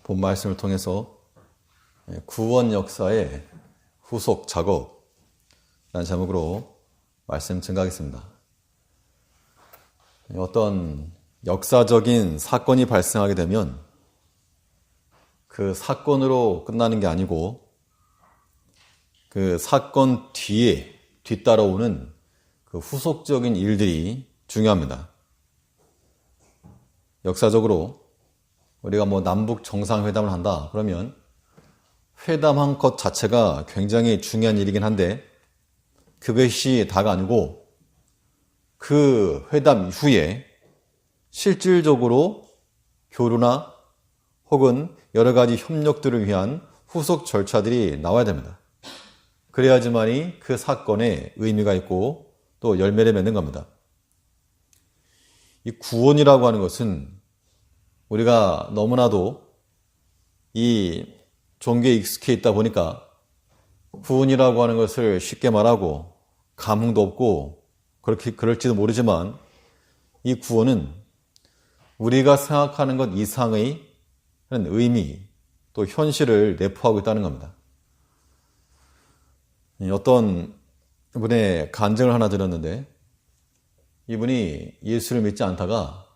본 말씀을 통해서 구원 역사의 후속 작업이라는 제목으로 말씀 증가하겠습니다. 어떤 역사적인 사건이 발생하게 되면 그 사건으로 끝나는 게 아니고 그 사건 뒤에 뒤따라오는 그 후속적인 일들이 중요합니다. 역사적으로 우리가 남북 정상회담을 한다 그러면 회담한 것 자체가 굉장히 중요한 일이긴 한데 그것이 다가 아니고 그 회담 이후에 실질적으로 교류나 혹은 여러 가지 협력들을 위한 후속 절차들이 나와야 됩니다. 그래야지만이 그 사건에 의미가 있고 또 열매를 맺는 겁니다. 이 구원이라고 하는 것은 우리가 너무나도 이 종교에 익숙해 있다 보니까 구원이라고 하는 것을 쉽게 말하고 감흥도 없고 그럴지도 모르지만 이 구원은 우리가 생각하는 것 이상의 의미 또 현실을 내포하고 있다는 겁니다. 어떤 분의 간증을 하나 들었는데 이분이 예수를 믿지 않다가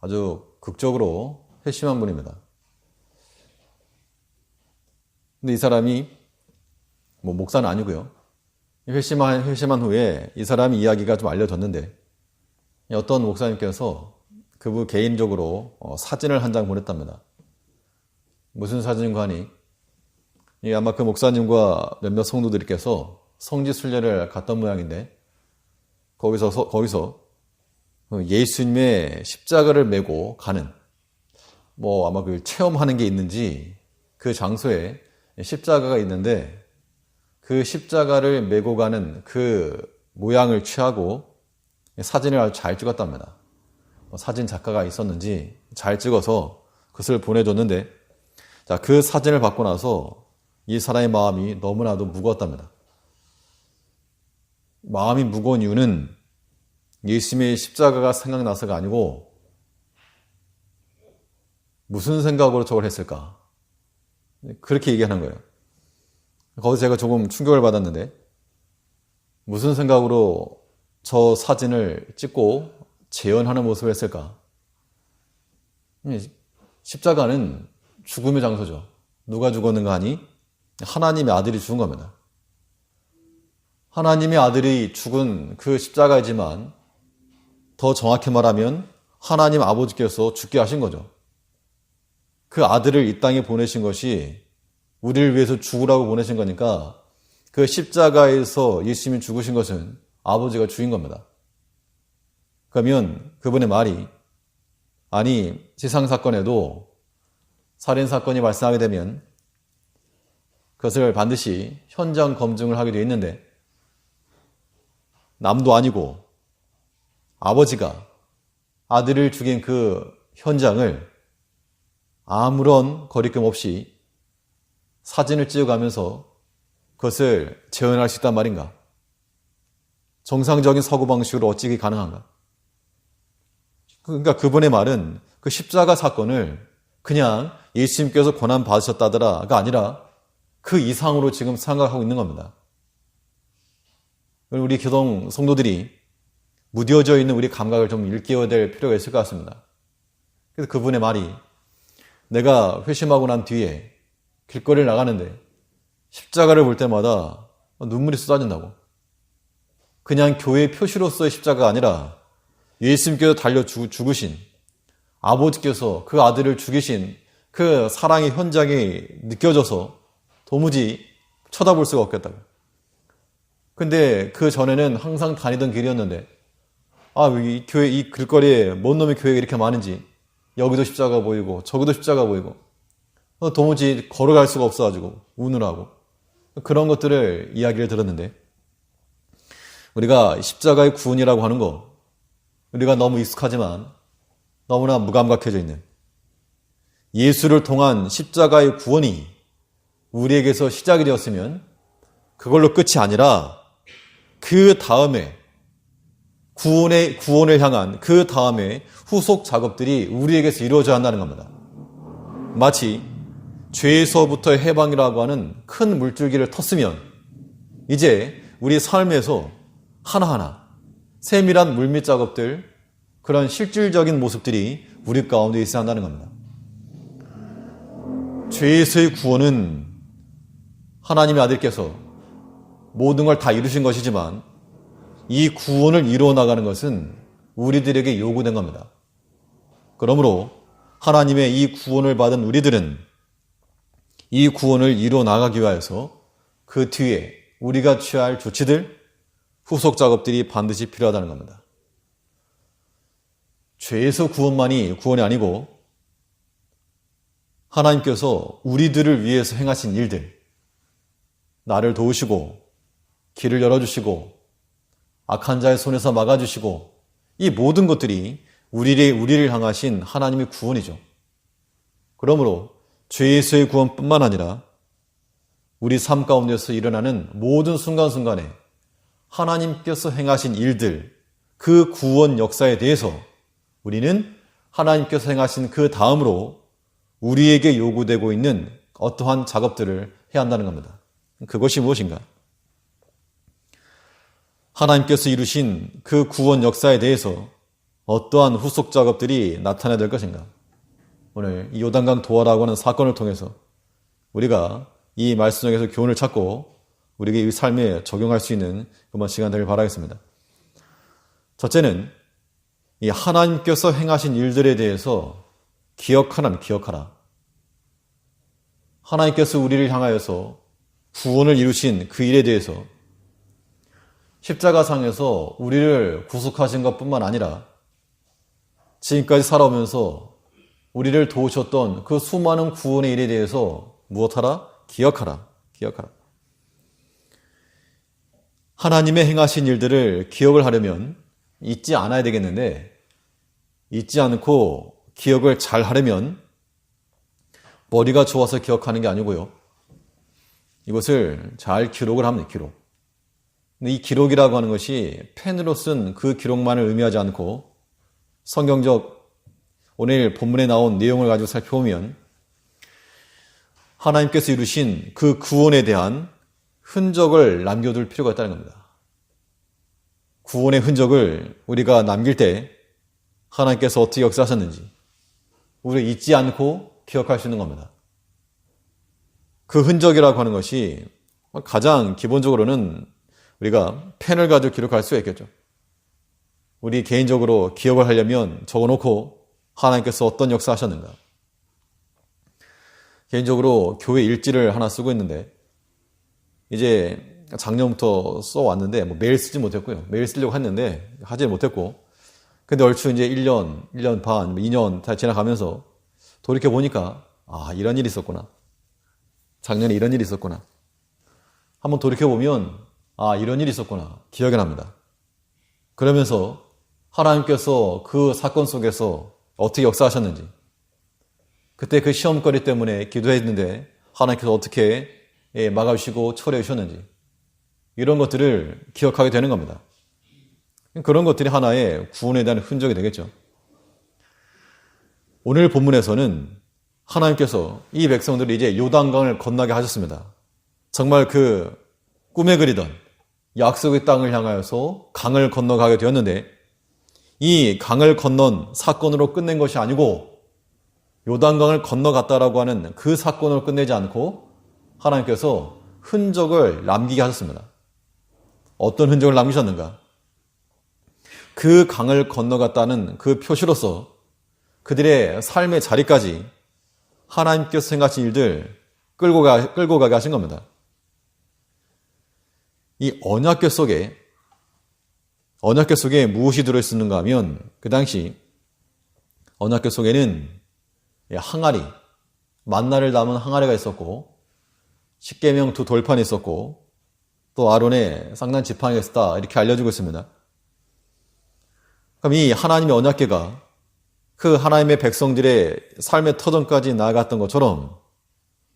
아주 극적으로 회심한 분입니다. 근데 이 사람이 목사는 아니고요. 회심한 후에 이 사람이 이야기가 좀 알려졌는데 어떤 목사님께서 그분 개인적으로 사진을 한 장 보냈답니다. 무슨 사진인가 하니 아마 그 목사님과 몇몇 성도들께서 성지 순례를 갔던 모양인데 거기서 예수님의 십자가를 메고 가는 아마 그 체험하는 게 있는지 그 장소에 십자가가 있는데 그 십자가를 메고 가는 그 모양을 취하고 사진을 아주 잘 찍었답니다. 사진 작가가 있었는지 잘 찍어서 그것을 보내줬는데 그 사진을 받고 나서 이 사람의 마음이 너무나도 무거웠답니다. 마음이 무거운 이유는 예수님의 십자가가 생각나서가 아니고 무슨 생각으로 저걸 했을까? 그렇게 얘기하는 거예요. 거기서 제가 조금 충격을 받았는데 무슨 생각으로 저 사진을 찍고 재현하는 모습을 했을까? 십자가는 죽음의 장소죠. 누가 죽었는가 하니 하나님의 아들이 죽은 겁니다. 하나님의 아들이 죽은 그 십자가이지만 더 정확히 말하면 하나님 아버지께서 죽게 하신 거죠. 그 아들을 이 땅에 보내신 것이 우리를 위해서 죽으라고 보내신 거니까 그 십자가에서 예수님이 죽으신 것은 아버지가 죽인 겁니다. 그러면 그분의 말이 아니 세상 사건에도 살인사건이 발생하게 되면 그것을 반드시 현장 검증을 하게 되어 있는데 남도 아니고 아버지가 아들을 죽인 그 현장을 아무런 거리낌 없이 사진을 찍어가면서 그것을 재현할 수 있단 말인가? 정상적인 사고방식으로 어찌 가능한가? 그러니까 그분의 말은 그 십자가 사건을 그냥 예수님께서 고난 받으셨다더라가 아니라 그 이상으로 지금 생각하고 있는 겁니다. 우리 교동 성도들이 무뎌져 있는 우리 감각을 좀 일깨워야 될 필요가 있을 것 같습니다. 그래서 그분의 말이 내가 회심하고 난 뒤에 길거리를 나가는데 십자가를 볼 때마다 눈물이 쏟아진다고. 그냥 교회의 표시로서의 십자가가 아니라 예수님께서 달려 죽으신 아버지께서 그 아들을 죽이신 그 사랑의 현장이 느껴져서 도무지 쳐다볼 수가 없겠다고. 근데 그 전에는 항상 다니던 길이었는데 이 교회 이 길거리에 뭔 놈의 교회가 이렇게 많은지 여기도 십자가 보이고 저기도 십자가 보이고 도무지 걸어갈 수가 없어가지고 우느라고 그런 것들을 이야기를 들었는데 우리가 십자가의 구원이라고 하는 거 우리가 너무 익숙하지만 너무나 무감각해져 있는 예수를 통한 십자가의 구원이 우리에게서 시작이 되었으면 그걸로 끝이 아니라 그 다음에 구원을 향한 그 다음에 후속 작업들이 우리에게서 이루어져야 한다는 겁니다. 마치 죄에서부터의 해방이라고 하는 큰 물줄기를 텄으면 이제 우리 삶에서 하나하나 세밀한 물밑 작업들, 그런 실질적인 모습들이 우리 가운데 있어야 한다는 겁니다. 죄에서의 구원은 하나님의 아들께서 모든 걸 다 이루신 것이지만 이 구원을 이루어 나가는 것은 우리들에게 요구된 겁니다. 그러므로 하나님의 이 구원을 받은 우리들은 이 구원을 이루어 나가기 위하여서 그 뒤에 우리가 취해야 할 조치들, 후속 작업들이 반드시 필요하다는 겁니다. 죄에서 구원만이 구원이 아니고 하나님께서 우리들을 위해서 행하신 일들, 나를 도우시고 길을 열어주시고 악한 자의 손에서 막아주시고 이 모든 것들이 우리를 향하신 하나님의 구원이죠. 그러므로 죄에서의 구원뿐만 아니라 우리 삶 가운데서 일어나는 모든 순간순간에 하나님께서 행하신 일들, 그 구원 역사에 대해서 우리는 하나님께서 행하신 그 다음으로 우리에게 요구되고 있는 어떠한 작업들을 해야 한다는 겁니다. 그것이 무엇인가? 하나님께서 이루신 그 구원 역사에 대해서 어떠한 후속 작업들이 나타나야 될 것인가? 오늘 이 요단강 도하라고 하는 사건을 통해서 우리가 이 말씀 중에서 교훈을 찾고 우리에게 이 삶에 적용할 수 있는 그런 시간 되길 바라겠습니다. 첫째는 이 하나님께서 행하신 일들에 대해서 기억하라. 하나님께서 우리를 향하여서 구원을 이루신 그 일에 대해서 십자가상에서 우리를 구속하신 것뿐만 아니라 지금까지 살아오면서 우리를 도우셨던 그 수많은 구원의 일에 대해서 무엇하라? 기억하라. 하나님의 행하신 일들을 기억을 하려면 잊지 않아야 되겠는데 잊지 않고 기억을 잘 하려면 머리가 좋아서 기억하는 게 아니고요. 이것을 잘 기록을 합니다. 기록. 근데 이 기록이라고 하는 것이 펜으로 쓴 그 기록만을 의미하지 않고 성경적 오늘 본문에 나온 내용을 가지고 살펴보면 하나님께서 이루신 그 구원에 대한 흔적을 남겨둘 필요가 있다는 겁니다. 구원의 흔적을 우리가 남길 때 하나님께서 어떻게 역사하셨는지 우리가 잊지 않고 기억할 수 있는 겁니다. 그 흔적이라고 하는 것이 가장 기본적으로는 우리가 펜을 가지고 기록할 수가 있겠죠. 우리 개인적으로 기억을 하려면 적어놓고 하나님께서 어떤 역사하셨는가. 개인적으로 교회 일지를 하나 쓰고 있는데 이제 작년부터 써왔는데 매일 쓰지 못했고요. 매일 쓰려고 했는데 하지 못했고 근데 얼추 이제 1년 반, 2년 다 지나가면서 돌이켜보니까 이런 일이 있었구나. 작년에 이런 일이 있었구나. 한번 돌이켜보면 이런 일이 있었구나. 기억이 납니다. 그러면서 하나님께서 그 사건 속에서 어떻게 역사하셨는지 그때 그 시험거리 때문에 기도했는데 하나님께서 어떻게 막아주시고 처리해 주셨는지 이런 것들을 기억하게 되는 겁니다. 그런 것들이 하나의 구원에 대한 흔적이 되겠죠. 오늘 본문에서는 하나님께서 이 백성들이 이제 요단강을 건너게 하셨습니다. 정말 그 꿈에 그리던 약속의 땅을 향하여서 강을 건너가게 되었는데 이 강을 건넌 사건으로 끝낸 것이 아니고 요단강을 건너갔다라고 하는 그 사건으로 끝내지 않고 하나님께서 흔적을 남기게 하셨습니다. 어떤 흔적을 남기셨는가? 그 강을 건너갔다는 그 표시로서 그들의 삶의 자리까지 하나님께서 행하신 일들 끌고 가게 하신 겁니다. 이 언약궤 속에 무엇이 들어있었는가 하면 그 당시 언약궤 속에는 항아리, 만나를 담은 항아리가 있었고 십계명 2 돌판이 있었고 또 아론의 쌍난 지팡이가 있었다 이렇게 알려지고 있습니다. 그럼 이 하나님의 언약궤가 그 하나님의 백성들의 삶의 터전까지 나아갔던 것처럼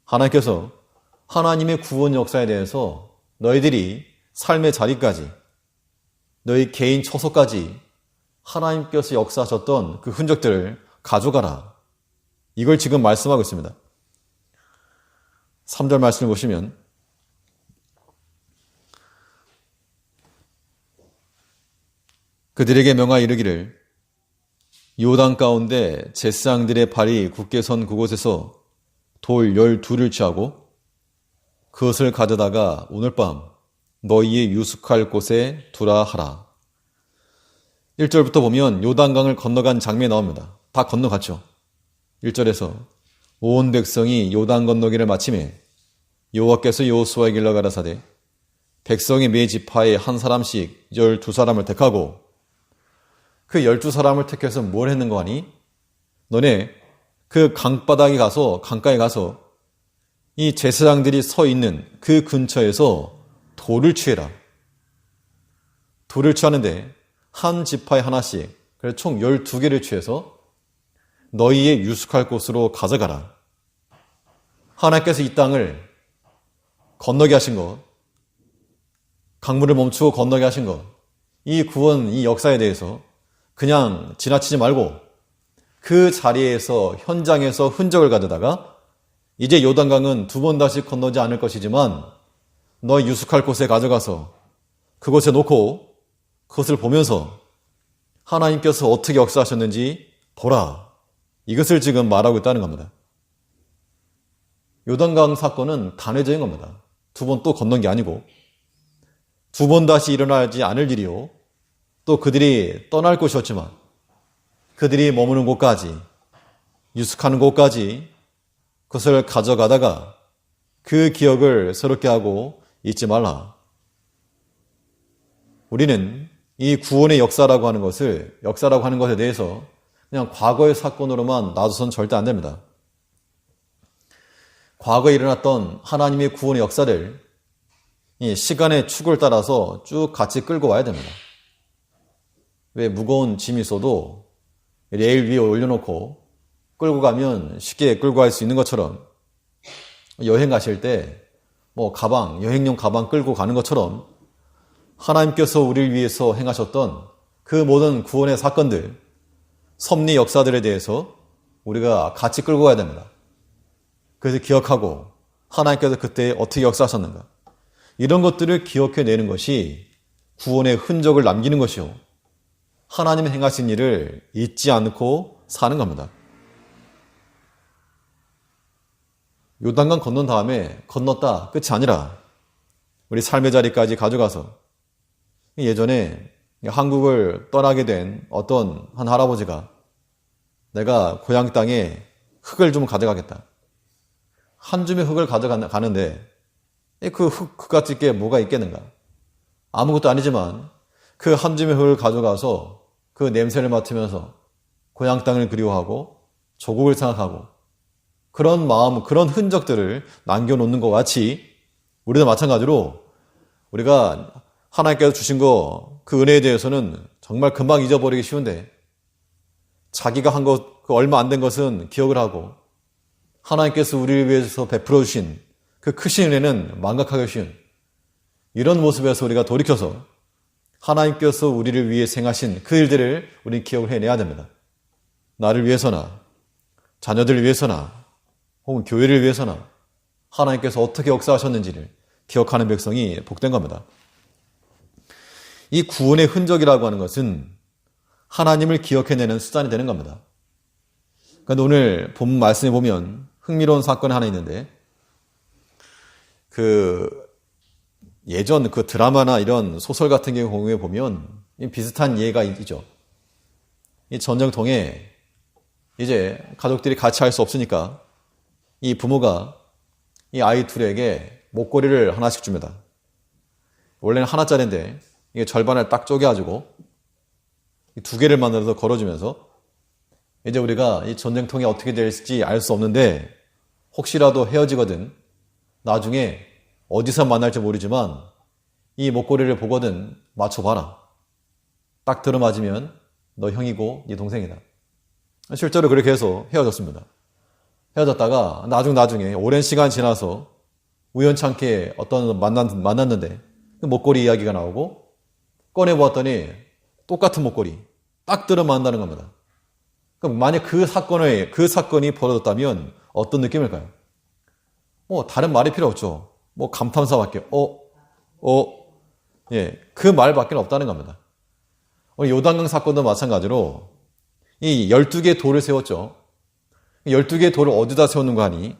하나님께서 하나님의 구원 역사에 대해서 너희들이 삶의 자리까지 너희 개인 처소까지 하나님께서 역사하셨던 그 흔적들을 가져가라. 이걸 지금 말씀하고 있습니다. 3절 말씀을 보시면 그들에게 명하 이르기를 요단 가운데 제사장들의 발이 굳게 선 그곳에서 돌 12를 취하고 그것을 가져다가 오늘 밤 너희의 유숙할 곳에 두라 하라. 1절부터 보면 요단강을 건너간 장면이 나옵니다. 다 건너갔죠. 1절에서 온 백성이 요단 건너기를 마침에 여호와께서 여호수아에게 일러 가라사대 백성이 매 지파에 한 사람씩 12사람을 택하고 그 12사람을 택해서 뭘 했는 거 아니? 너네 그 강바닥에 가서 강가에 가서 이 제사장들이 서 있는 그 근처에서 돌을 취해라. 돌을 취하는데 한 지파에 하나씩 그래서 총 12개를 취해서 너희의 유숙할 곳으로 가져가라. 하나님께서 이 땅을 건너게 하신 것, 강물을 멈추고 건너게 하신 것, 이 구원, 이 역사에 대해서 그냥 지나치지 말고 그 자리에서 현장에서 흔적을 가져다가 이제 요단강은 두 번 다시 건너지 않을 것이지만 너희 유숙할 곳에 가져가서 그곳에 놓고 그것을 보면서 하나님께서 어떻게 역사하셨는지 보라. 이것을 지금 말하고 있다는 겁니다. 요단강 사건은 단회적인 겁니다. 두 번 또 건넌 게 아니고 두 번 다시 일어나지 않을 일이요. 또 그들이 떠날 곳이었지만 그들이 머무는 곳까지 유숙하는 곳까지 그것을 가져가다가 그 기억을 새롭게 하고 잊지 말라. 우리는 이 구원의 역사라고 하는 것에 대해서 그냥 과거의 사건으로만 놔둬서는 절대 안 됩니다. 과거에 일어났던 하나님의 구원의 역사를 이 시간의 축을 따라서 쭉 같이 끌고 와야 됩니다. 왜 무거운 짐이 있어도 레일 위에 올려놓고 끌고 가면 쉽게 끌고 갈 수 있는 것처럼 여행 가실 때 여행용 가방 끌고 가는 것처럼 하나님께서 우리를 위해서 행하셨던 그 모든 구원의 사건들, 섭리 역사들에 대해서 우리가 같이 끌고 가야 됩니다. 그래서 기억하고 하나님께서 그때 어떻게 역사하셨는가, 이런 것들을 기억해내는 것이 구원의 흔적을 남기는 것이요, 하나님의 행하신 일을 잊지 않고 사는 겁니다. 요단강 건넌 다음에 건넜다 끝이 아니라 우리 삶의 자리까지 가져가서, 예전에 한국을 떠나게 된 어떤 한 할아버지가 내가 고향 땅에 흙을 좀 가져가겠다. 한 줌의 흙을 가져가는데 그 흙 같은 게 뭐가 있겠는가? 아무것도 아니지만 그 한 줌의 흙을 가져가서 그 냄새를 맡으면서 고향 땅을 그리워하고 조국을 생각하고 그런 마음, 그런 흔적들을 남겨놓는 것 같이 우리도 마찬가지로 우리가 하나님께서 주신 그 은혜에 대해서는 정말 금방 잊어버리기 쉬운데 자기가 한 것, 그 얼마 안 된 것은 기억을 하고 하나님께서 우리를 위해서 베풀어 주신 그 크신 은혜는 망각하기 쉬운 이런 모습에서 우리가 돌이켜서 하나님께서 우리를 위해 행하신 그 일들을 우리는 기억을 해내야 됩니다. 나를 위해서나 자녀들을 위해서나 혹은 교회를 위해서나 하나님께서 어떻게 역사하셨는지를 기억하는 백성이 복된 겁니다. 이 구원의 흔적이라고 하는 것은 하나님을 기억해내는 수단이 되는 겁니다. 그런데 오늘 본 말씀에 보면 흥미로운 사건이 하나 있는데, 예전 드라마나 이런 소설 같은 경우에 보면 비슷한 예가 있죠. 이 전쟁통에 이제 가족들이 같이 할 수 없으니까 이 부모가 이 아이 둘에게 목걸이를 하나씩 줍니다. 원래는 하나짜리인데 이게 절반을 딱 쪼개가지고 두 개를 만들어서 걸어주면서 이제 우리가 이 전쟁통이 어떻게 될지 알 수 없는데 혹시라도 헤어지거든 나중에 어디서 만날지 모르지만 이 목걸이를 보거든 맞춰봐라. 딱 들어맞으면 너 형이고 네 동생이다. 실제로 그렇게 해서 헤어졌습니다. 헤어졌다가 나중에 오랜 시간 지나서 우연찮게 어떤 만났는데 그 목걸이 이야기가 나오고 꺼내보았더니 똑같은 목걸이 딱 들어맞는다는 겁니다. 그럼 만약 그 사건이 벌어졌다면 어떤 느낌일까요? 다른 말이 필요 없죠. 감탄사밖에, 예, 그 말밖에 없다는 겁니다. 요단강 사건도 마찬가지로 이 12개의 돌을 세웠죠. 12개의 돌을 어디다 세웠는가 하니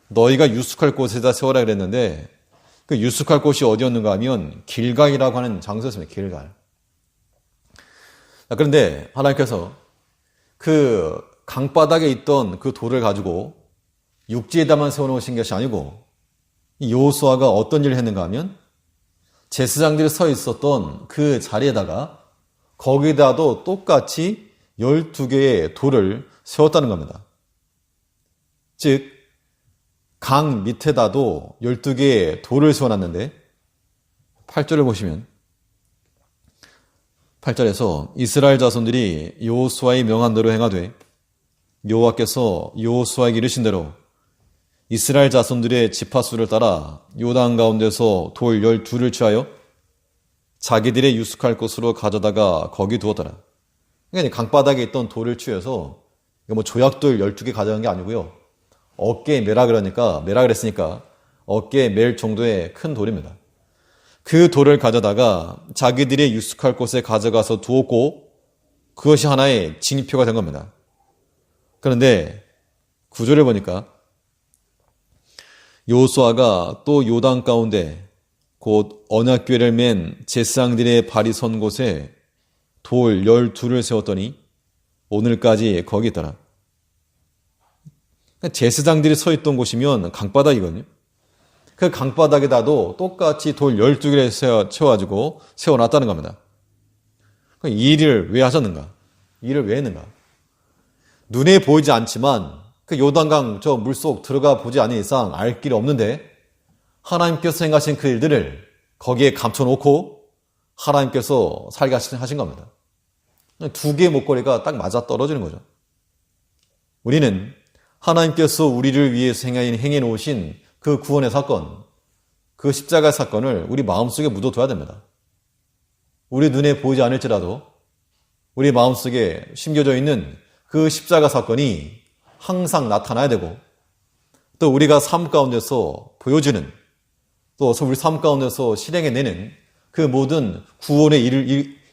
너희가 유숙할 곳에다 세워라 그랬는데 그 유숙할 곳이 어디였는가 하면 길갈이라고 하는 장소였습니다. 길갈. 그런데 하나님께서 그 강바닥에 있던 그 돌을 가지고 육지에다만 세워놓으신 것이 아니고 이 여호수아가 어떤 일을 했는가 하면 제사장들이 서 있었던 그 자리에다가 거기다도 똑같이 12개의 돌을 세웠다는 겁니다. 즉, 강 밑에다도 12개의 돌을 세워놨는데 8절을 보시면 8절에서 이스라엘 자손들이 여호수아의 명한 대로 행하되 여호와께서 여호수아에게 이르신 대로 이스라엘 자손들의 지파수를 따라 요단 가운데서 돌 12를 취하여 자기들의 유숙할 곳으로 가져다가 거기 두었더라. 그러니까 강바닥에 있던 돌을 취해서 조약돌 12개 가져간 게 아니고요. 어깨에 매라 그랬으니까 어깨에 맬 정도의 큰 돌입니다. 그 돌을 가져다가 자기들의 유숙할 곳에 가져가서 두었고 그것이 하나의 징표가 된 겁니다. 그런데 구절을 보니까 여호수아가 또 요단 가운데 곧 언약궤를 맨 제사장들의 발이 선 곳에 돌 12를 세웠더니 오늘까지 거기 있더라. 제사장들이 서 있던 곳이면 강바닥이거든요. 그 강바닥에다도 똑같이 돌 12개를 채워가지고 세워놨다는 겁니다. 이 일을 왜 하셨는가? 이 일을 왜 했는가? 눈에 보이지 않지만 그 요단강 저 물속 들어가 보지 않은 이상 알 길이 없는데 하나님께서 행하신 그 일들을 거기에 감춰놓고 하나님께서 살게 하신 겁니다. 두 개의 목걸이가 딱 맞아 떨어지는 거죠. 우리는 하나님께서 우리를 위해서 행해 놓으신 그 구원의 사건, 그 십자가 사건을 우리 마음속에 묻어둬야 됩니다. 우리 눈에 보이지 않을지라도 우리 마음속에 심겨져 있는 그 십자가 사건이 항상 나타나야 되고 또 우리가 삶 가운데서 보여지는 또 우리 삶 가운데서 실행해내는 그 모든 구원의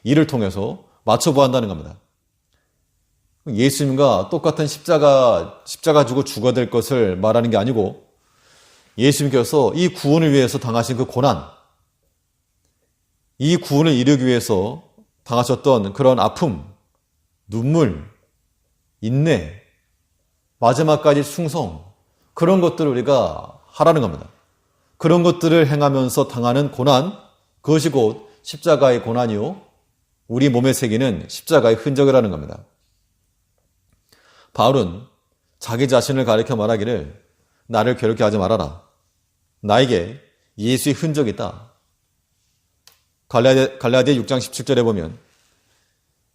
일을 통해서 맞춰보아야 한다는 겁니다. 예수님과 똑같은 십자가 주고 죽어야 될 것을 말하는 게 아니고 예수님께서 이 구원을 위해서 당하신 그 고난, 이 구원을 이루기 위해서 당하셨던 그런 아픔, 눈물, 인내, 마지막까지 충성, 그런 것들을 우리가 하라는 겁니다. 그런 것들을 행하면서 당하는 고난, 그것이 곧 십자가의 고난이요 우리 몸에 새기는 십자가의 흔적이라는 겁니다. 바울은 자기 자신을 가리켜 말하기를 나를 괴롭게 하지 말아라. 나에게 예수의 흔적이 있다. 갈라디아 6장 17절에 보면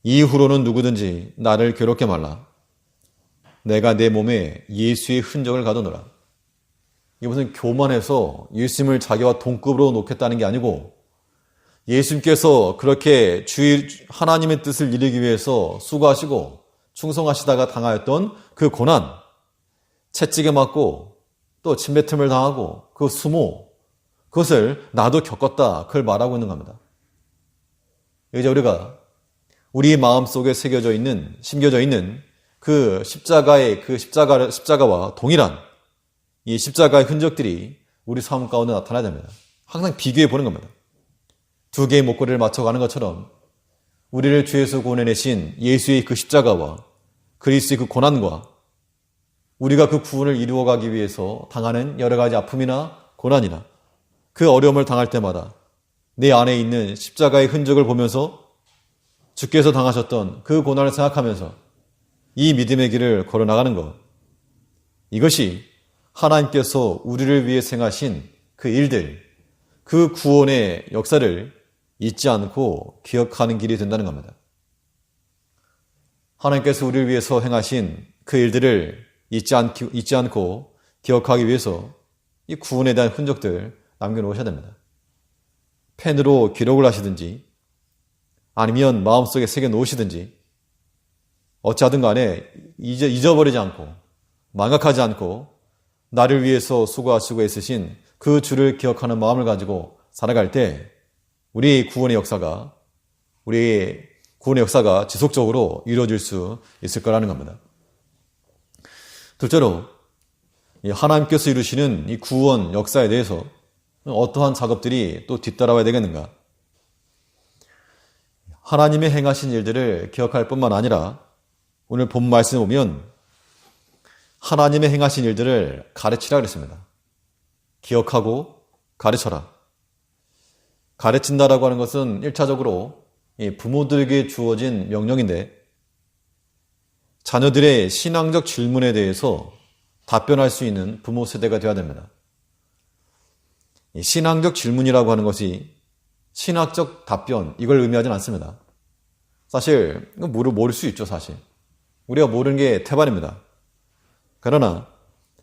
이후로는 누구든지 나를 괴롭게 말라. 내가 내 몸에 예수의 흔적을 가두노라. 이게 무슨 교만해서 예수님을 자기와 동급으로 놓겠다는 게 아니고 예수님께서 그렇게 하나님의 뜻을 이루기 위해서 수고하시고 충성하시다가 당하였던 그 고난, 채찍에 맞고 또 침뱉음을 당하고 그 수모, 그것을 나도 겪었다. 그걸 말하고 있는 겁니다. 이제 우리가 우리 마음속에 심겨져 있는 그 십자가와 동일한 이 십자가의 흔적들이 우리 삶 가운데 나타나야 됩니다. 항상 비교해 보는 겁니다. 두 개의 목걸이를 맞춰가는 것처럼 우리를 죄에서 구원해내신 예수의 그 십자가와 그리스도의 그 고난과 우리가 그 구원을 이루어가기 위해서 당하는 여러 가지 아픔이나 고난이나 그 어려움을 당할 때마다 내 안에 있는 십자가의 흔적을 보면서 주께서 당하셨던 그 고난을 생각하면서 이 믿음의 길을 걸어나가는 것, 이것이 하나님께서 우리를 위해 행하신 그 일들, 그 구원의 역사를 잊지 않고 기억하는 길이 된다는 겁니다. 하나님께서 우리를 위해서 행하신 그 일들을 잊지 않고 기억하기 위해서 이 구원에 대한 흔적들 남겨놓으셔야 됩니다. 펜으로 기록을 하시든지 아니면 마음속에 새겨 놓으시든지 어찌하든 간에 잊어버리지 않고 망각하지 않고 나를 위해서 수고하시고 애쓰신 그 주를 기억하는 마음을 가지고 살아갈 때 우리의 구원의 역사가 지속적으로 이루어질 수 있을 거라는 겁니다. 둘째로 하나님께서 이루시는 이 구원 역사에 대해서 어떠한 작업들이 또 뒤따라와야 되겠는가? 하나님의 행하신 일들을 기억할 뿐만 아니라 오늘 본 말씀에 보면 하나님의 행하신 일들을 가르치라 그랬습니다. 기억하고 가르쳐라. 가르친다라고 하는 것은 1차적으로 부모들에게 주어진 명령인데 자녀들의 신앙적 질문에 대해서 답변할 수 있는 부모 세대가 되어야 됩니다. 신앙적 질문이라고 하는 것이 신학적 답변 이걸 의미하지는 않습니다. 사실 모를 수 있죠. 사실 우리가 모르는 게 태반입니다. 그러나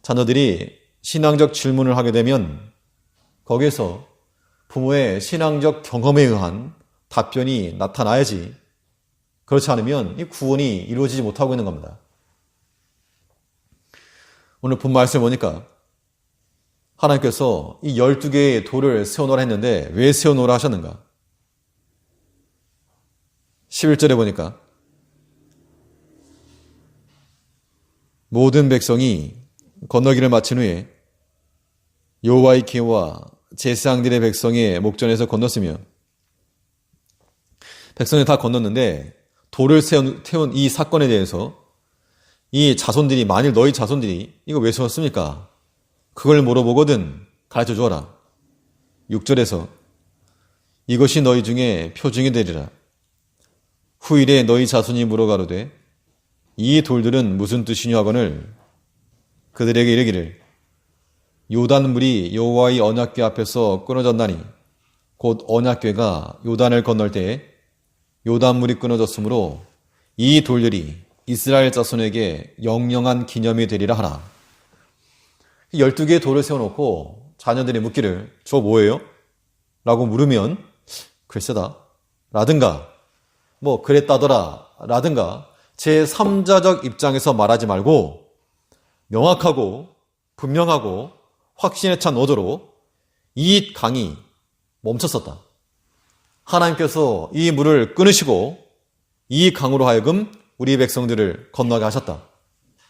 자녀들이 신앙적 질문을 하게 되면 거기에서 부모의 신앙적 경험에 의한 답변이 나타나야지 그렇지 않으면 이 구원이 이루어지지 못하고 있는 겁니다. 오늘 본 말씀 보니까 하나님께서 이 12개의 돌을 세워놓으라 했는데 왜 세워놓으라 하셨는가? 11절에 보니까 모든 백성이 건너기를 마친 후에 여호와의 기회와 제사장들의 백성의 목전에서 건넜으며 백성이 다 건넜는데 돌을 태운 이 사건에 대해서 이 자손들이 만일 너희 자손들이 이거 왜 세웠습니까? 그걸 물어보거든 가르쳐 주어라. 6절에서 이것이 너희 중에 표징이 되리라. 후일에 너희 자손이 물어가로되 이 돌들은 무슨 뜻이냐 하거늘 그들에게 이르기를 요단물이 여호와의 언약궤 앞에서 끊어졌나니 곧 언약궤가 요단을 건널 때에 요단물이 끊어졌으므로 이 돌들이 이스라엘 자손에게 영영한 기념이 되리라 하라. 12개의 돌을 세워놓고 자녀들이 묻기를 저 뭐예요? 라고 물으면 글쎄다 라든가 그랬다더라 라든가 제3자적 입장에서 말하지 말고 명확하고 분명하고 확신에 찬 어조로 이 강이 멈췄었다. 하나님께서 이 물을 끊으시고 이 강으로 하여금 우리 백성들을 건너게 하셨다.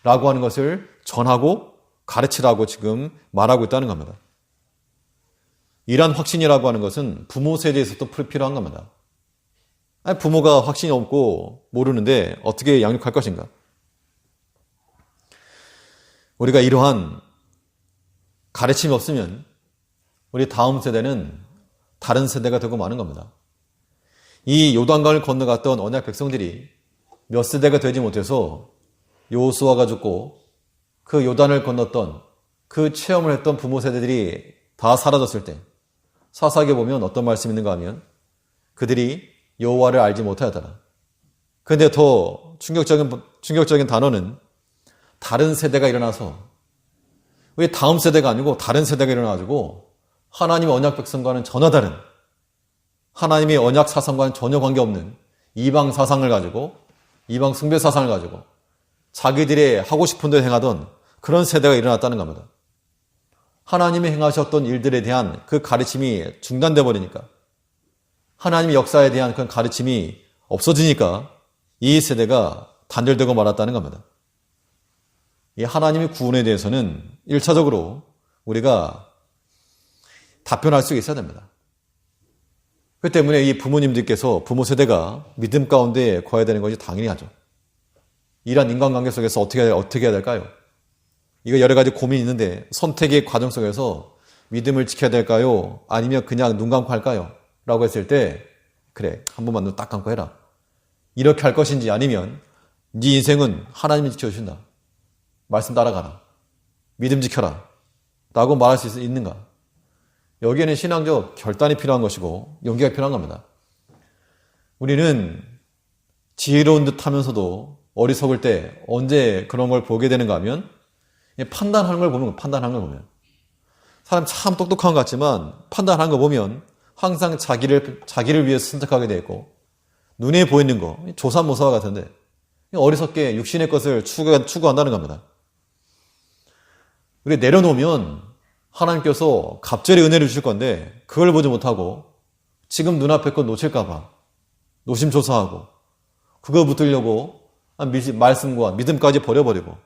라고 하는 것을 전하고 가르치라고 지금 말하고 있다는 겁니다. 이러한 확신이라고 하는 것은 부모 세대에서도 필요한 겁니다. 부모가 확신이 없고 모르는데 어떻게 양육할 것인가? 우리가 이러한 가르침이 없으면 우리 다음 세대는 다른 세대가 되고 마는 겁니다. 이 요단강을 건너갔던 언약 백성들이 몇 세대가 되지 못해서 여호수아가 죽고 그 요단을 건넜던 그 체험을 했던 부모 세대들이 다 사라졌을 때 사사기에 보면 어떤 말씀이 있는가 하면 그들이 여호와를 알지 못하였더라. 그런데 더 충격적인 단어는 다른 세대가 일어나서 왜 다음 세대가 아니고 다른 세대가 일어나가지고 하나님의 언약 백성과는 전혀 다른 하나님의 언약 사상과는 전혀 관계없는 이방 사상을 가지고 이방 숭배 사상을 가지고 자기들의 하고 싶은 대로 행하던 그런 세대가 일어났다는 겁니다. 하나님이 행하셨던 일들에 대한 그 가르침이 중단돼 버리니까 하나님의 역사에 대한 그 가르침이 없어지니까 이 세대가 단절되고 말았다는 겁니다. 이 하나님의 구원에 대해서는 1차적으로 우리가 답변할 수 있어야 됩니다. 그 때문에 이 부모님들께서 부모 세대가 믿음 가운데 거해야 되는 것이 당연히 하죠. 이러한 인간관계 속에서 어떻게 해야 될까요? 이거 여러 가지 고민이 있는데 선택의 과정 속에서 믿음을 지켜야 될까요? 아니면 그냥 눈 감고 할까요? 라고 했을 때 그래 한 번만 눈 딱 감고 해라. 이렇게 할 것인지 아니면 네 인생은 하나님이 지켜주신다. 말씀 따라가라. 믿음 지켜라. 라고 말할 수 있는가? 여기에는 신앙적 결단이 필요한 것이고 용기가 필요한 겁니다. 우리는 지혜로운 듯 하면서도 어리석을 때 언제 그런 걸 보게 되는가 하면 판단하는 걸 보면 사람 참 똑똑한 것 같지만 판단하는 거 보면 항상 자기를 위해서 선택하게 되어 있고 눈에 보이는 거 조삼모사와 같은데 어리석게 육신의 것을 추구한다는 겁니다. 우리 내려놓으면 하나님께서 갑절의 은혜를 주실 건데 그걸 보지 못하고 지금 눈앞에 것 놓칠까봐 노심초사하고 그거 붙들려고 말씀과 믿음까지 버려버리고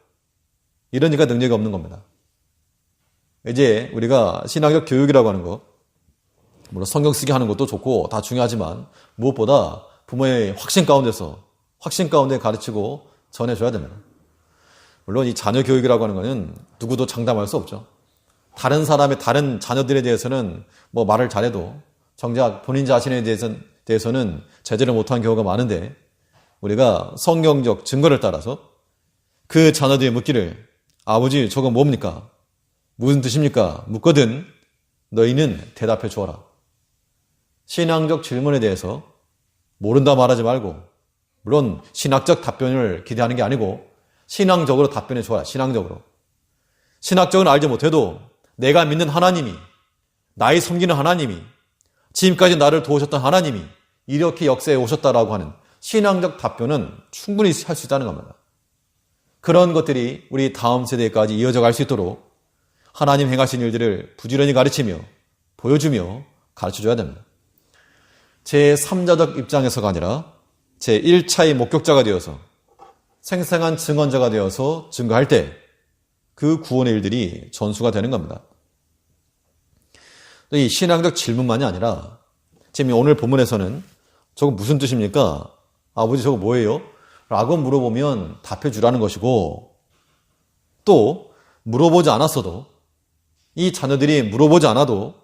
이러니까 능력이 없는 겁니다. 이제 우리가 신앙적 교육이라고 하는 것, 물론 성경 쓰기 하는 것도 좋고 다 중요하지만 무엇보다 부모의 확신 가운데 가르치고 전해줘야 됩니다. 물론 이 자녀 교육이라고 하는 것은 누구도 장담할 수 없죠. 다른 자녀들에 대해서는 뭐 말을 잘해도 정작 본인 자신에 대해서는 제대로 못한 경우가 많은데 우리가 성경적 증거를 따라서 그 자녀들이 묻기를 아버지 저거 뭡니까? 무슨 뜻입니까? 묻거든 너희는 대답해 주어라. 신앙적 질문에 대해서 모른다 말하지 말고 물론 신학적 답변을 기대하는 게 아니고 신앙적으로 답변해 주어라. 신학적으로 알지 못해도 내가 믿는 하나님이 나의 섬기는 하나님이 지금까지 나를 도우셨던 하나님이 이렇게 역사에 오셨다라고 하는 신앙적 답변은 충분히 할 수 있다는 겁니다. 그런 것들이 우리 다음 세대까지 이어져 갈 수 있도록 하나님 행하신 일들을 부지런히 가르치며 보여주며 가르쳐줘야 됩니다. 제3자적 입장에서가 아니라 제1차의 목격자가 되어서 생생한 증언자가 되어서 증거할 때 그 구원의 일들이 전수가 되는 겁니다. 이 신앙적 질문만이 아니라 지금 오늘 본문에서는 저거 무슨 뜻입니까? 아버지 저거 뭐예요? 라고 물어보면 답해 주라는 것이고 또 물어보지 않았어도 이 자녀들이 물어보지 않아도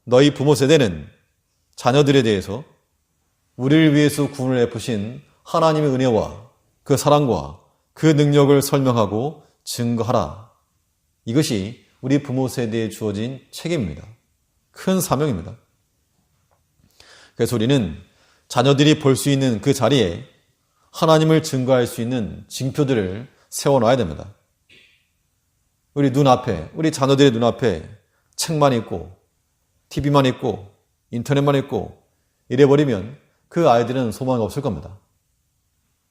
너희 부모 세대는 자녀들에 대해서 우리를 위해서 구원을 베푸신 하나님의 은혜와 그 사랑과 그 능력을 설명하고 증거하라. 이것이 우리 부모 세대에 주어진 책임입니다. 큰 사명입니다. 그래서 우리는 자녀들이 볼 수 있는 그 자리에 하나님을 증거할 수 있는 징표들을 세워놔야 됩니다. 우리 자녀들의 눈앞에 책만 있고 TV만 있고 인터넷만 있고 이래버리면 그 아이들은 소망이 없을 겁니다.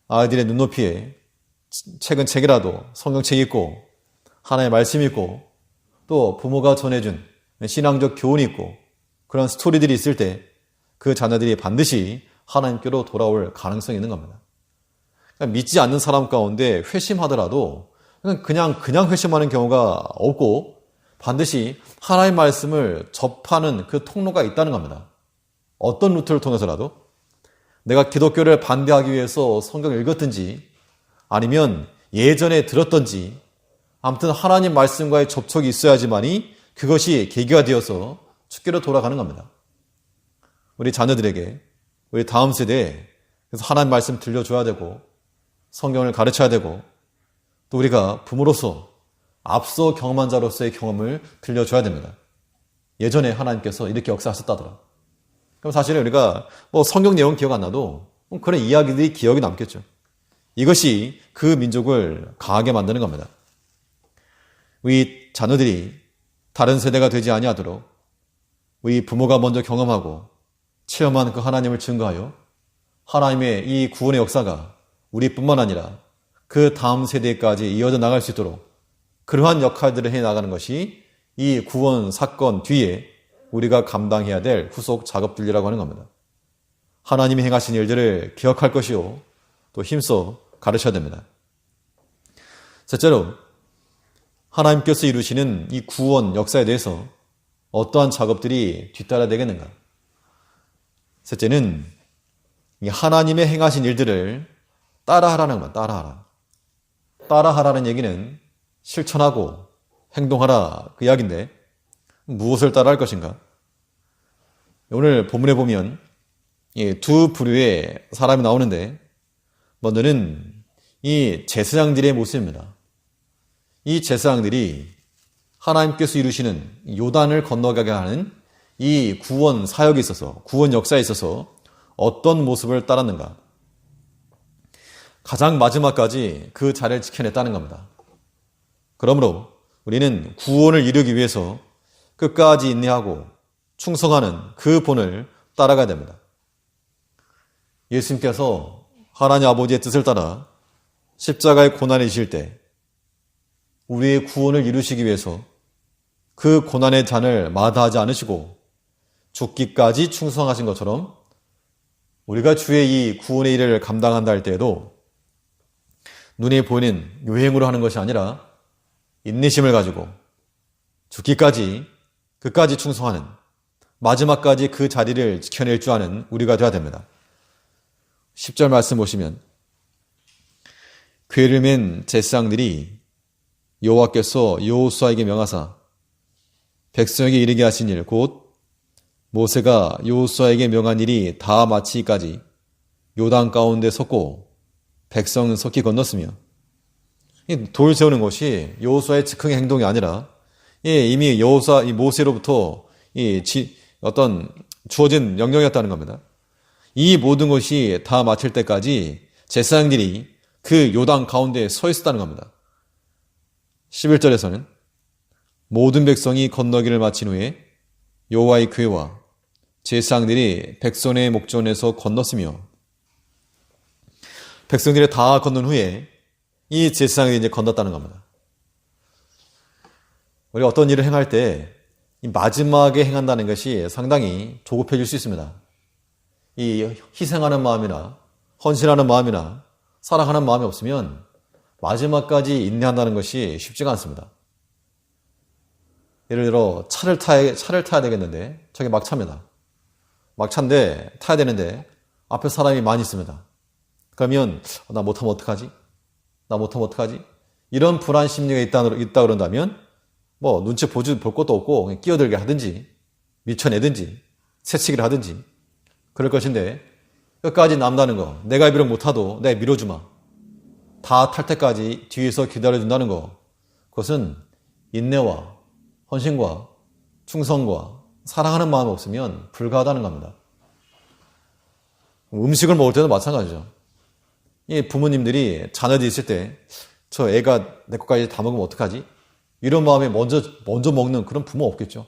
아이들의 눈높이에 책은 책이라도 성경책이 있고 하나님의 말씀이 있고 또 부모가 전해준 신앙적 교훈이 있고 그런 스토리들이 있을 때 그 자녀들이 반드시 하나님께로 돌아올 가능성이 있는 겁니다. 그러니까 믿지 않는 사람 가운데 회심하더라도 그냥 회심하는 경우가 없고 반드시 하나님의 말씀을 접하는 그 통로가 있다는 겁니다. 어떤 루트를 통해서라도 내가 기독교를 반대하기 위해서 성경을 읽었든지 아니면 예전에 들었던지 아무튼 하나님 말씀과의 접촉이 있어야지만이 그것이 계기가 되어서 주께로 돌아가는 겁니다. 우리 자녀들에게 우리 다음 세대에 그래서 하나님 말씀 들려줘야 되고 성경을 가르쳐야 되고 또 우리가 부모로서 앞서 경험한 자로서의 경험을 들려줘야 됩니다. 예전에 하나님께서 이렇게 역사하셨다더라. 그럼 사실은 우리가 성경 내용 기억 안 나도 그런 이야기들이 기억이 남겠죠. 이것이 그 민족을 강하게 만드는 겁니다. 우리 자녀들이 다른 세대가 되지 아니하도록 우리 부모가 먼저 경험하고 체험한 그 하나님을 증거하여 하나님의 이 구원의 역사가 우리뿐만 아니라 그 다음 세대까지 이어져 나갈 수 있도록 그러한 역할들을 해나가는 것이 이 구원 사건 뒤에 우리가 감당해야 될 후속 작업들이라고 하는 겁니다. 하나님이 행하신 일들을 기억할 것이요 또 힘써 가르쳐야 됩니다. 셋째로 하나님께서 이루시는 이 구원 역사에 대해서 어떠한 작업들이 뒤따라 되겠는가? 셋째는 이 하나님의 행하신 일들을 따라하라는 겁니다. 따라하라는 얘기는 실천하고 행동하라 그 이야기인데 무엇을 따라할 것인가? 오늘 본문에 보면 두 부류의 사람이 나오는데 먼저는 이 제사장들의 모습입니다. 이 제사장들이 하나님께서 이루시는 요단을 건너가게 하는 이 구원 사역에 있어서 구원 역사에 있어서 어떤 모습을 따랐는가? 가장 마지막까지 그 자리를 지켜냈다는 겁니다. 그러므로 우리는 구원을 이루기 위해서 끝까지 인내하고 충성하는 그 본을 따라가야 됩니다. 예수님께서 하나님 아버지의 뜻을 따라 십자가의 고난에 지실 때 우리의 구원을 이루시기 위해서 그 고난의 잔을 마다하지 않으시고 죽기까지 충성하신 것처럼 우리가 주의 이 구원의 일을 감당한다 할 때에도 눈에 보이는 요행으로 하는 것이 아니라 인내심을 가지고 죽기까지 끝까지 충성하는, 마지막까지 그 자리를 지켜낼 줄 아는 우리가 되어야 됩니다. 10절 말씀 보시면 궤를 맨 제사장들이 여호와께서 여호수아에게 명하사 백성에게 이르게 하신 일 곧 모세가 여호수아에게 명한 일이 다 마치기까지 요단 가운데 섰고 백성은 섰기 건넜으며, 돌 세우는 것이 여호수아의 즉흥의 행동이 아니라 이미 여호수아 이 모세로부터 어떤 주어진 명령이었다는 겁니다. 이 모든 것이 다 마칠 때까지 제사장들이 그 요단 가운데 서 있었다는 겁니다. 11절에서는 모든 백성이 건너기를 마친 후에 여호와의 궤와 제사장들이 백성의 목전에서 건넜으며, 백성들이 다 건넌 후에 이 제사장이 이제 건넜다는 겁니다. 우리가 어떤 일을 행할 때 이 마지막에 행한다는 것이 상당히 조급해질 수 있습니다. 이 희생하는 마음이나 헌신하는 마음이나 사랑하는 마음이 없으면 마지막까지 인내한다는 것이 쉽지가 않습니다. 예를 들어 차를 타야 되겠는데 저게 막차입니다. 막차인데 타야 되는데 앞에 사람이 많이 있습니다. 그러면 나 못하면 어떡하지? 나 못하면 어떡하지? 이런 불안 심리가 있다 그런다면 뭐 눈치 볼 것도 없고 그냥 끼어들게 하든지 밀쳐내든지 새치기를 하든지 그럴 것인데, 끝까지 남다는 거, 내가 비록 못타도 내가 밀어주마, 다 탈 때까지 뒤에서 기다려준다는 거, 그것은 인내와 헌신과 충성과 사랑하는 마음이 없으면 불가하다는 겁니다. 음식을 먹을 때도 마찬가지죠. 이 부모님들이 자녀들이 있을 때 저 애가 내 것까지 다 먹으면 어떡하지? 이런 마음에 먼저 먹는 그런 부모 없겠죠.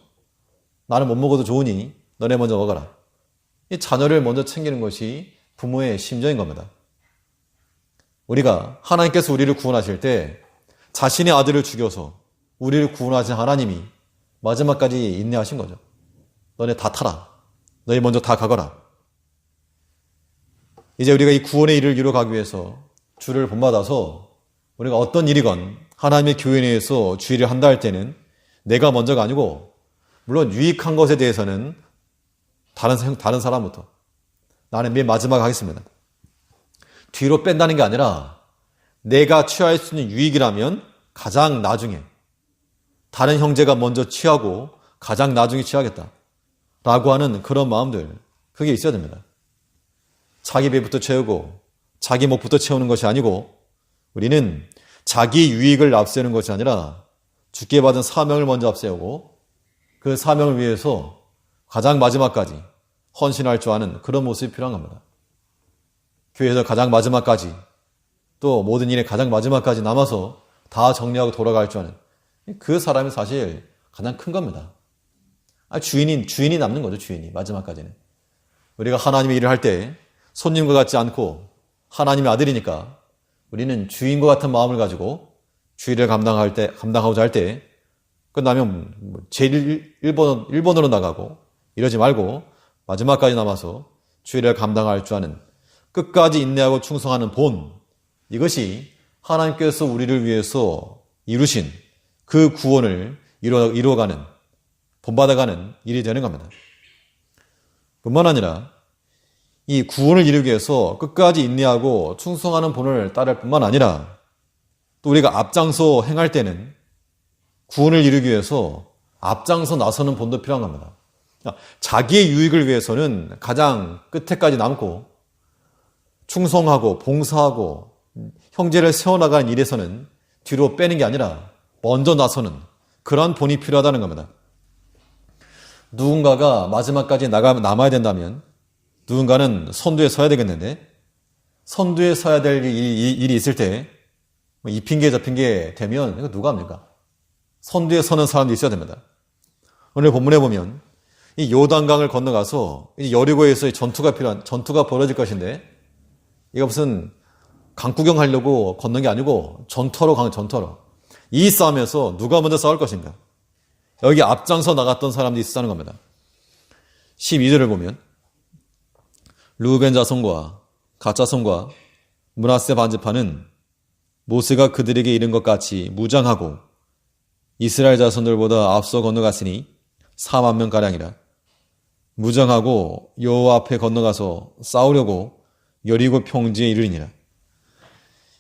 나는 못 먹어도 좋으니 너네 먼저 먹어라. 이 자녀를 먼저 챙기는 것이 부모의 심정인 겁니다. 우리가 하나님께서 우리를 구원하실 때 자신의 아들을 죽여서 우리를 구원하신 하나님이 마지막까지 인내하신 거죠. 너네 다 타라. 너희 먼저 다 가거라. 이제 우리가 이 구원의 일을 이루어가기 위해서 주를 본받아서 우리가 어떤 일이건 하나님의 교회 내에서 주의를 한다 할 때는 내가 먼저가 아니고, 물론 유익한 것에 대해서는 다른 사람부터 나는 맨 마지막 하겠습니다. 뒤로 뺀다는 게 아니라 내가 취할 수 있는 유익이라면 가장 나중에, 다른 형제가 먼저 취하고 가장 나중에 취하겠다 라고 하는 그런 마음들, 그게 있어야 됩니다. 자기 배부터 채우고 자기 목부터 채우는 것이 아니고, 우리는 자기 유익을 앞세우는 것이 아니라 주께 받은 사명을 먼저 앞세우고 그 사명을 위해서 가장 마지막까지 헌신할 줄 아는 그런 모습이 필요한 겁니다. 교회에서 가장 마지막까지, 또 모든 일에 가장 마지막까지 남아서 다 정리하고 돌아갈 줄 아는 그 사람이 사실 가장 큰 겁니다. 주인이 남는 거죠. 주인이 마지막까지는. 우리가 하나님의 일을 할 때 손님과 같지 않고 하나님의 아들이니까 우리는 주인과 같은 마음을 가지고 주의를 감당하고자 할 때 끝나면 제일 1번으로 나가고 이러지 말고 마지막까지 남아서 주의를 감당할 줄 아는, 끝까지 인내하고 충성하는 본, 이것이 하나님께서 우리를 위해서 이루신 그 구원을 이루어가는, 본받아가는 일이 되는 겁니다. 뿐만 아니라 이 구원을 이루기 위해서 끝까지 인내하고 충성하는 본을 따를 뿐만 아니라 또 우리가 앞장서 행할 때는 구원을 이루기 위해서 앞장서 나서는 본도 필요한 겁니다. 자기의 유익을 위해서는 가장 끝에까지 남고 충성하고 봉사하고 형제를 세워나가는 일에서는 뒤로 빼는 게 아니라 먼저 나서는 그러한 본이 필요하다는 겁니다. 누군가가 마지막까지 남아야 된다면 누군가는 선두에 서야 되겠는데, 선두에 서야 될 일이 있을 때 이 핑계 저 핑계 되면 이거 누가 합니까? 선두에 서는 사람도 있어야 됩니다. 오늘 본문에 보면 이 요단강을 건너가서 여리고에서의 전투가 벌어질 것인데, 이거 무슨 강구경 하려고 걷는 게 아니고 전투로 가는 전투로. 이 싸움에서 누가 먼저 싸울 것인가? 여기 앞장서 나갔던 사람들이 있었다는 겁니다. 12절을 보면 르우벤 자손과 갓 자손과 므낫세 반지파는 모세가 그들에게 이른 것 같이 무장하고 이스라엘 자손들보다 앞서 건너갔으니 4만 명가량이라. 무장하고 여호와 앞에 건너가서 싸우려고 여리고 평지에 이르니라.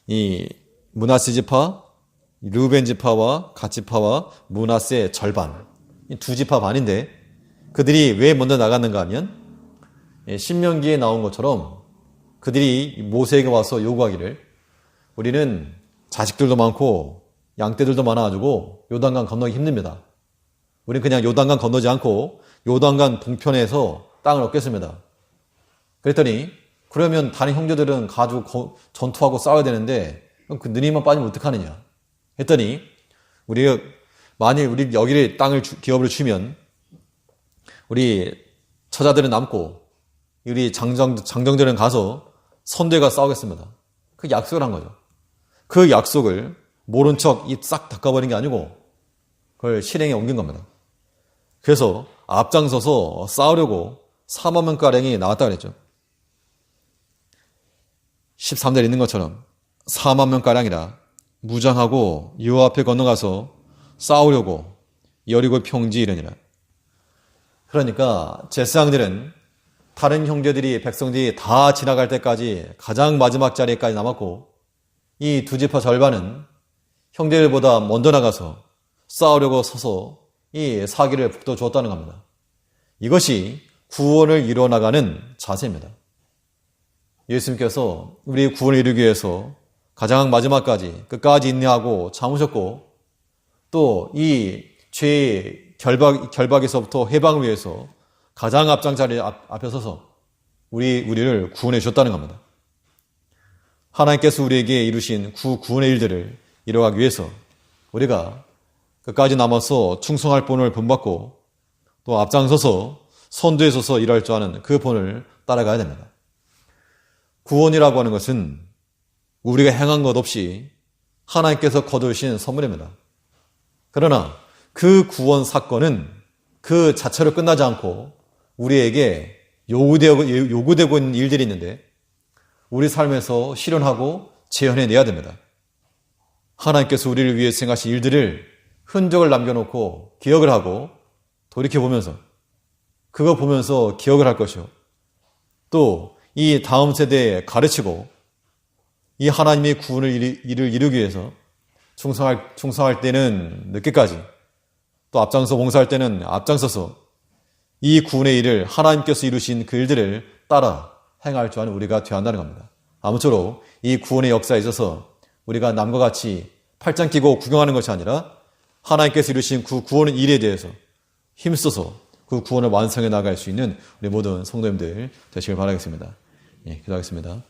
이 므낫세 지파, 르우벤 지파와 갓 지파와 므낫세 절반, 이 두 지파 반인데 그들이 왜 먼저 나갔는가 하면 신명기에 나온 것처럼 그들이 모세에게 와서 요구하기를 우리는 자식들도 많고 양떼들도 많아가지고 요단강 건너기 힘듭니다. 우리는 그냥 요단강 건너지 않고 요단강 동편에서 땅을 얻겠습니다. 그랬더니 그러면 다른 형제들은 가지고 전투하고 싸워야 되는데 그 너희만 빠지면 어떡하느냐 했더니 우리가 만일 우리 여기를 땅을 기업으로 주면 우리 처자들은 남고 우리 장정들은 가서 선대가 싸우겠습니다. 그 약속을 한 거죠. 그 약속을 모른 척 입 싹 닦아버린 게 아니고 그걸 실행에 옮긴 겁니다. 그래서 앞장서서 싸우려고 4만 명가량이 나왔다 그랬죠. 13절에 있는 것처럼 4만 명가량이라 무장하고 여호와 앞에 건너가서 싸우려고 여리고 평지에 이르니라. 그러니까 제사장들은 다른 형제들이 백성들이 다 지나갈 때까지 가장 마지막 자리에까지 남았고 이 두 지파 절반은 형제들보다 먼저 나가서 싸우려고 서서 이 사기를 북돋워 주었다는 겁니다. 이것이 구원을 이루어나가는 자세입니다. 예수님께서 우리의 구원을 이루기 위해서 가장 마지막까지 끝까지 인내하고 참으셨고 또 이 죄의 결박에서부터 해방을 위해서 가장 앞장 자리 앞에 서서 우리를 구원해 주셨다는 겁니다. 하나님께서 우리에게 이루신 구원의 일들을 이뤄가기 위해서 우리가 끝까지 남아서 충성할 본을 본받고 또 앞장서서 선두에 서서 일할 줄 아는 그 본을 따라가야 됩니다. 구원이라고 하는 것은 우리가 행한 것 없이 하나님께서 거두신 선물입니다. 그러나 그 구원 사건은 그 자체로 끝나지 않고 우리에게 요구되고 있는 일들이 있는데 우리 삶에서 실현하고 재현해내야 됩니다. 하나님께서 우리를 위해 생각하신 일들을 흔적을 남겨놓고 기억을 하고 돌이켜보면서 그거 보면서 기억을 할 것이요. 또 이 다음 세대에 가르치고 이 하나님의 구원을 이루기 위해서 충성할 때는 늦게까지 또 앞장서 봉사할 때는 앞장서서 이 구원의 일을 하나님께서 이루신 그 일들을 따라 행할 줄 아는 우리가 되어야 한다는 겁니다. 아무쪼록 이 구원의 역사에 있어서 우리가 남과 같이 팔짱 끼고 구경하는 것이 아니라 하나님께서 이루신 그 구원의 일에 대해서 힘써서 그 구원을 완성해 나갈 수 있는 우리 모든 성도님들 되시길 바라겠습니다. 예, 기도하겠습니다.